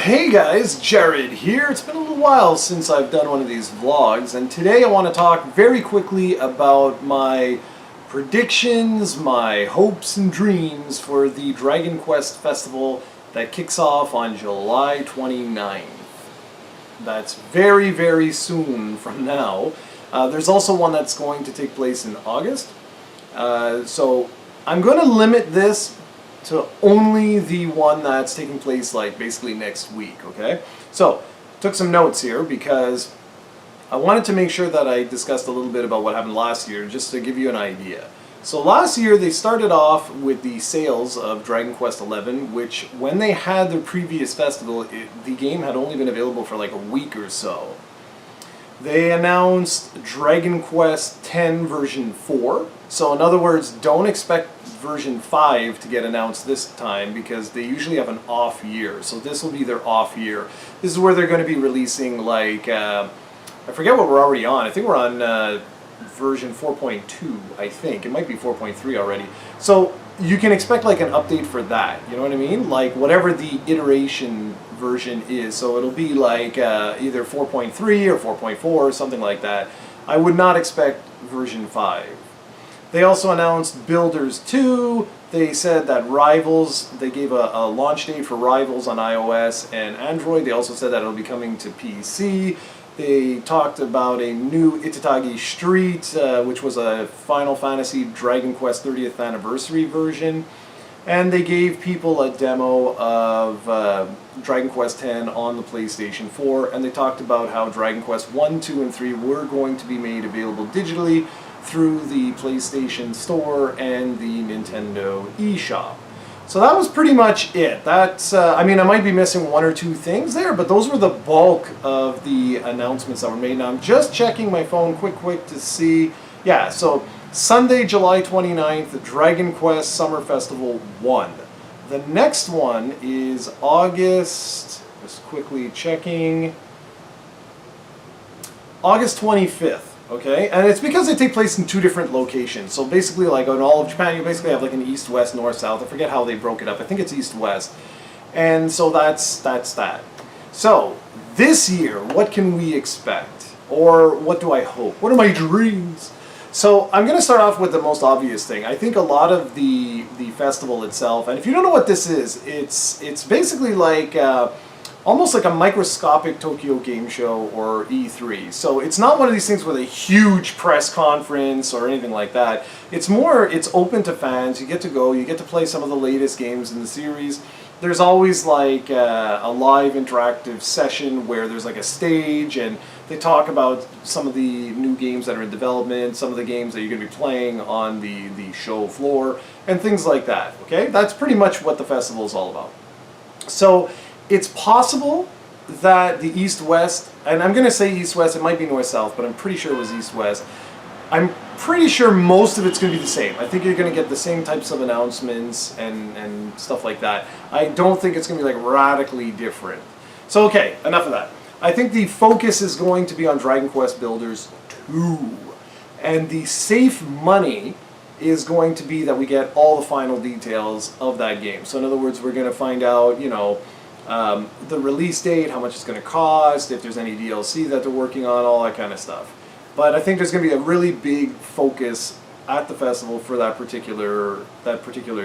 Hey guys, Jarrod here. It's been a little while since I've done one of these vlogs, and today I want to talk very quickly about my predictions, my hopes and dreams for the Dragon Quest Festival that kicks off on July 29th. That's very, very soon from now. There's also one that's going to take place in August. So I'm going to limit this to only the one that's taking place like basically next week, okay? So, took some notes here because I wanted to make sure that I discussed a little bit about what happened last year just to give you an idea. So last year they started off with the sales of Dragon Quest XI, which when they had their previous festival, the game had only been available for like a week or so. They announced Dragon Quest X version 4. So in other words, don't expect version 5 to get announced this time because they usually have an off year. So this will be their off year. This is where they're going to be releasing like, I forget what we're already on. I think we're on version 4.2, I think. It might be 4.3 already. So you can expect like an update for that. You know what I mean? Like whatever the iteration version is. So it'll be like either 4.3 or 4.4 or something like that. I would not expect version 5. They also announced Builders 2. They said that Rivals, they gave a launch date for Rivals on iOS and Android. They also said that it'll be coming to PC. They talked about a new Itatagi Street, which was a Final Fantasy Dragon Quest 30th Anniversary version. And they gave people a demo of Dragon Quest X on the PlayStation 4. And they talked about how Dragon Quest 1, 2, and 3 were going to be made available digitally through the PlayStation Store and the Nintendo eShop. So that was pretty much it. That's, I mean, I might be missing one or two things there, but those were the bulk of the announcements that were made. Now I'm just checking my phone quick to see. Yeah, so Sunday, July 29th, the Dragon Quest Summer Festival 1. The next one is August, just quickly checking, August 25th. Okay, and it's because they take place in two different locations. So basically, like in all of Japan, you basically have like an east, west, north, south. I forget how they broke it up. I think it's east, west. And so that's that. So this year, what can we expect? Or what do I hope? What are my dreams? So I'm going to start off with the most obvious thing. I think a lot of the festival itself, and if you don't know what this is, it's basically like almost like a microscopic Tokyo Game Show or E3. So it's not one of these things with a huge press conference or anything like that. It's more, it's open to fans. You get to go, you get to play some of the latest games in the series. There's always like a live interactive session where there's like a stage and they talk about some of the new games that are in development, some of the games that you're going to be playing on the show floor, and things like that. Okay, that's pretty much what the festival is all about. So it's possible that the East-West, and I'm going to say East-West, it might be North-South, but I'm pretty sure it was East-West. I'm pretty sure most of it's going to be the same. I think you're going to get the same types of announcements and stuff like that. I don't think it's going to be like radically different. So okay, enough of that. I think the focus is going to be on Dragon Quest Builders 2. And the safe money is going to be that we get all the final details of that game. So in other words, we're going to find out, you know, the release date, how much it's going to cost, if there's any DLC that they're working on, all that kind of stuff. But I think there's going to be a really big focus at the festival for that particular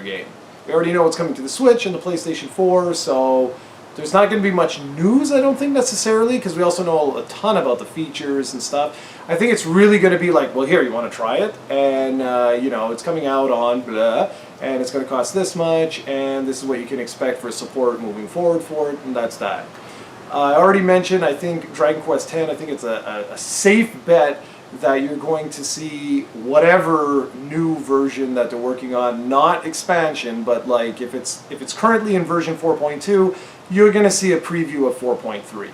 game. We already know what's coming to the Switch and the PlayStation 4, so there's not going to be much news, I don't think, necessarily, because we also know a ton about the features and stuff. I think it's really going to be like, well, here, you want to try it? And, you know, it's coming out on blah, and it's going to cost this much, and this is what you can expect for support moving forward for it, and that's that. I already mentioned, I think, Dragon Quest X, I think it's a safe bet that you're going to see whatever new version that they're working on, not expansion, but like if it's currently in version 4.2, you're going to see a preview of 4.3.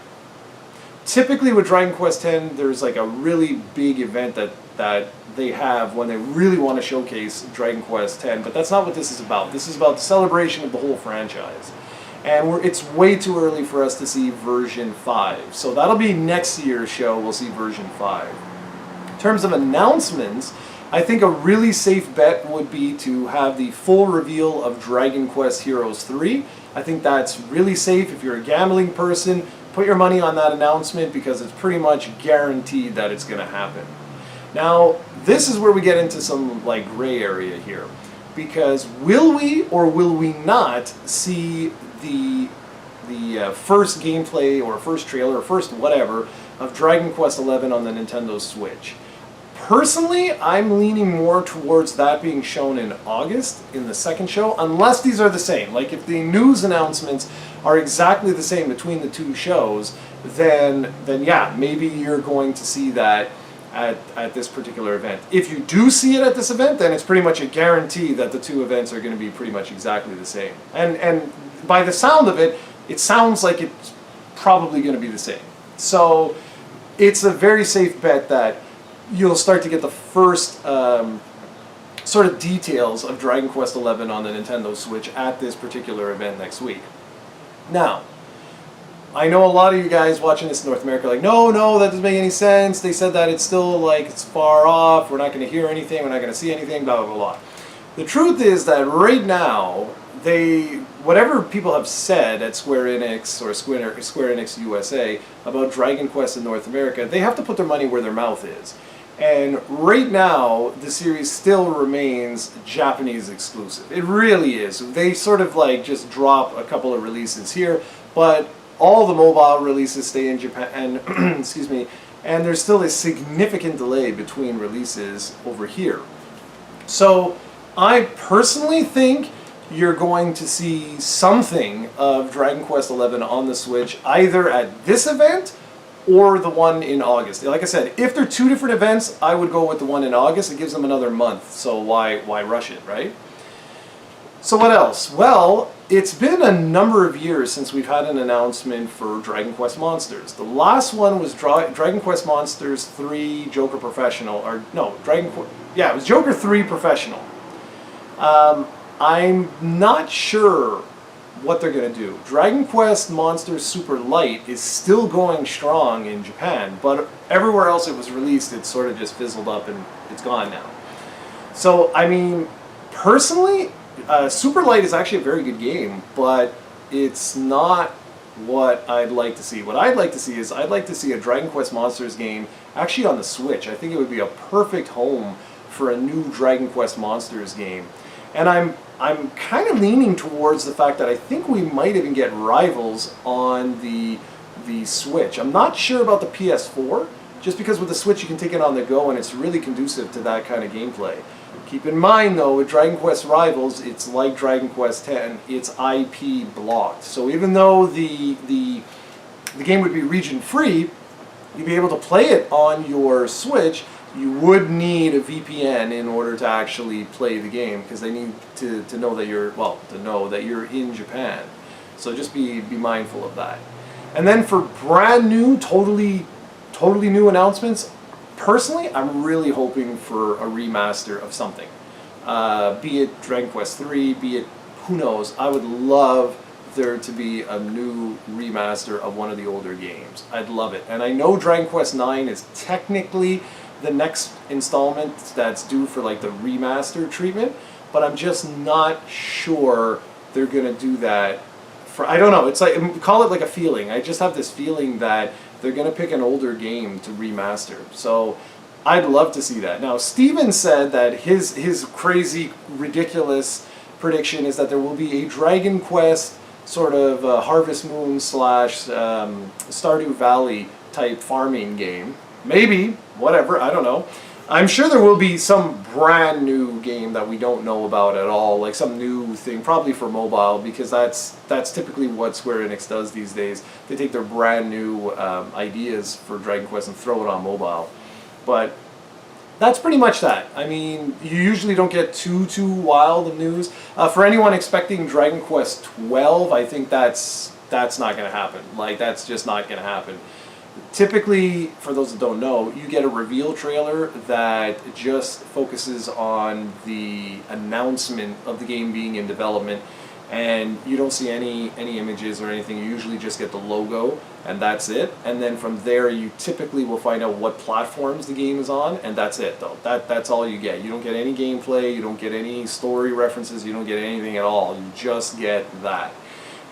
Typically with Dragon Quest X, there's like a really big event that they have when they really want to showcase Dragon Quest X, but that's not what this is about. This is about the celebration of the whole franchise. And it's way too early for us to see version 5. So that'll be next year's show, we'll see version 5. In terms of announcements, I think a really safe bet would be to have the full reveal of Dragon Quest Heroes 3 I think that's really safe. If you're a gambling person, put your money on that announcement because it's pretty much guaranteed that it's going to happen. Now, this is where we get into some like gray area here, because will we or will we not see the first gameplay or first trailer or first whatever of Dragon Quest XI on the Nintendo Switch? Personally, I'm leaning more towards that being shown in August in the second show, unless these are the same. Like if the news announcements are exactly the same between the two shows, then yeah, maybe you're going to see that at this particular event. If you do see it at this event, then it's pretty much a guarantee that the two events are going to be pretty much exactly the same. And by the sound of it, it sounds like it's probably going to be the same. So it's a very safe bet that you'll start to get the first sort of details of Dragon Quest XI on the Nintendo Switch at this particular event next week. Now, I know a lot of you guys watching this in North America are like, no, that doesn't make any sense. They said that it's still like, it's far off. We're not going to hear anything. We're not going to see anything, blah, blah, blah, blah. The truth is that right now, whatever people have said at Square Enix or Square Enix USA about Dragon Quest in North America, they have to put their money where their mouth is. And right now, the series still remains Japanese exclusive. It really is. They sort of like just drop a couple of releases here, but all the mobile releases stay in Japan, and excuse me, and there's still a significant delay between releases over here. So I personally think you're going to see something of Dragon Quest XI on the Switch either at this event or the one in August. Like I said, if they're two different events, I would go with the one in August. It gives them another month, so why rush it, right? So what else? Well, it's been a number of years since we've had an announcement for Dragon Quest Monsters. The last one was Dragon Quest Monsters 3 Joker Professional, or no, it was Joker 3 Professional. I'm not sure what they're going to do. Dragon Quest Monsters Super Light is still going strong in Japan, but everywhere else it was released, it sort of just fizzled up and it's gone now. So, I mean, personally, Super Light is actually a very good game, but it's not what I'd like to see. What I'd like to see is I'd like to see a Dragon Quest Monsters game actually on the Switch. I think it would be a perfect home for a new Dragon Quest Monsters game. And I'm kind of leaning towards the fact that I think we might even get Rivals on the Switch. I'm not sure about the PS4, just because with the Switch you can take it on the go and it's really conducive to that kind of gameplay. Keep in mind though, with Dragon Quest Rivals, it's like Dragon Quest X, it's IP blocked. So even though the game would be region free, you'd be able to play it on your Switch. You would need a VPN in order to actually play the game, because they need to know that you're in Japan. So just be mindful of that. And then for brand new, totally new announcements, personally, I'm really hoping for a remaster of something. Be it Dragon Quest 3, be it, who knows, I would love there to be a new remaster of one of the older games. I'd love it. And I know Dragon Quest 9 is technically the next installment that's due for like the remaster treatment, but I'm just not sure they're gonna do that for, I don't know, it's like, call it like a feeling. I just have this feeling that they're gonna pick an older game to remaster. So I'd love to see that. Now, Steven said that his crazy, ridiculous prediction is that there will be a Dragon Quest sort of Harvest Moon / Stardew Valley type farming game. Maybe, whatever, I don't know. I'm sure there will be some brand new game that we don't know about at all, like some new thing, probably for mobile, because that's typically what Square Enix does these days. They take their brand new ideas for Dragon Quest and throw it on mobile. But that's pretty much that. I mean, you usually don't get too wild of news. For anyone expecting Dragon Quest 12, I think that's not going to happen. Like, that's just not going to happen. Typically, for those that don't know, you get a reveal trailer that just focuses on the announcement of the game being in development, and you don't see any images or anything. You usually just get the logo, and that's it. And then from there, you typically will find out what platforms the game is on, and that's it, though. That's all you get. You don't get any gameplay, you don't get any story references, you don't get anything at all. You just get that.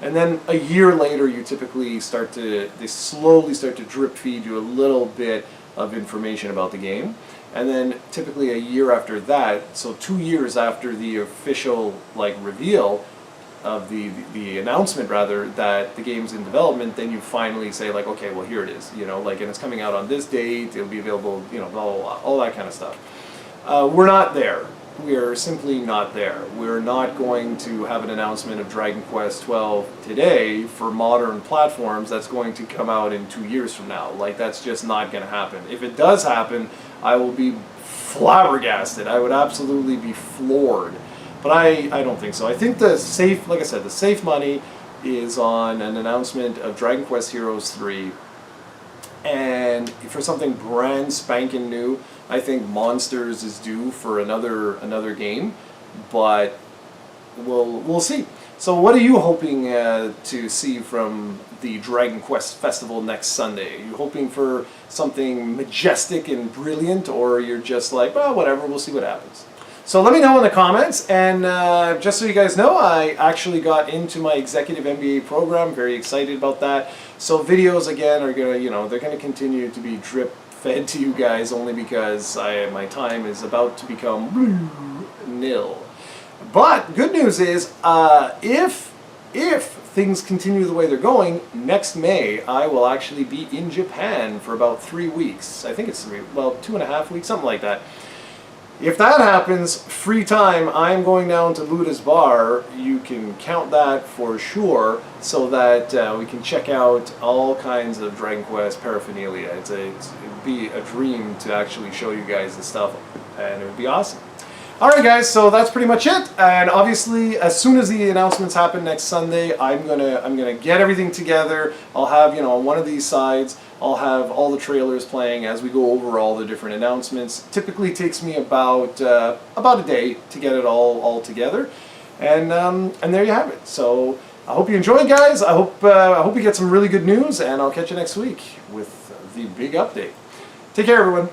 And then a year later, you typically they slowly start to drip feed you a little bit of information about the game. And then typically a year after that, so 2 years after the official like reveal of the announcement rather that the game's in development, then you finally say like, okay, well here it is, you know, like, and it's coming out on this date, it'll be available, you know, blah, blah, blah, all that kind of stuff. We're not there. We're simply not there. We're not going to have an announcement of Dragon Quest XII today for modern platforms that's going to come out in 2 years from now. Like, that's just not going to happen. If it does happen, I will be flabbergasted. I would absolutely be floored. But I don't think so. I think the safe, like I said, the safe money is on an announcement of Dragon Quest Heroes 3. And for something brand spanking new, I think Monsters is due for another game, but we'll see. So what are you hoping to see from the Dragon Quest Festival next Sunday? Are you hoping for something majestic and brilliant, or you're just like, well, whatever, we'll see what happens? So let me know in the comments, and just so you guys know, I actually got into my executive MBA program. Very excited about that. So videos again are gonna, you know, they're gonna continue to be drip fed to you guys only because my time is about to become nil. But good news is, if things continue the way they're going, next May I will actually be in Japan for about 3 weeks. I think it's 2.5 weeks, something like that. If that happens, free time, I'm going down to Luda's bar. You can count that for sure, so that we can check out all kinds of Dragon Quest paraphernalia. It'd be a dream to actually show you guys the stuff, and it would be awesome. Alright guys, so that's pretty much it, and obviously as soon as the announcements happen next Sunday, I'm gonna get everything together. I'll have, you know, on one of these sides, I'll have all the trailers playing as we go over all the different announcements. Typically takes me about a day to get it all together, and there you have it. So I hope you enjoyed, guys. I hope you get some really good news, and I'll catch you next week with the big update. Take care, everyone.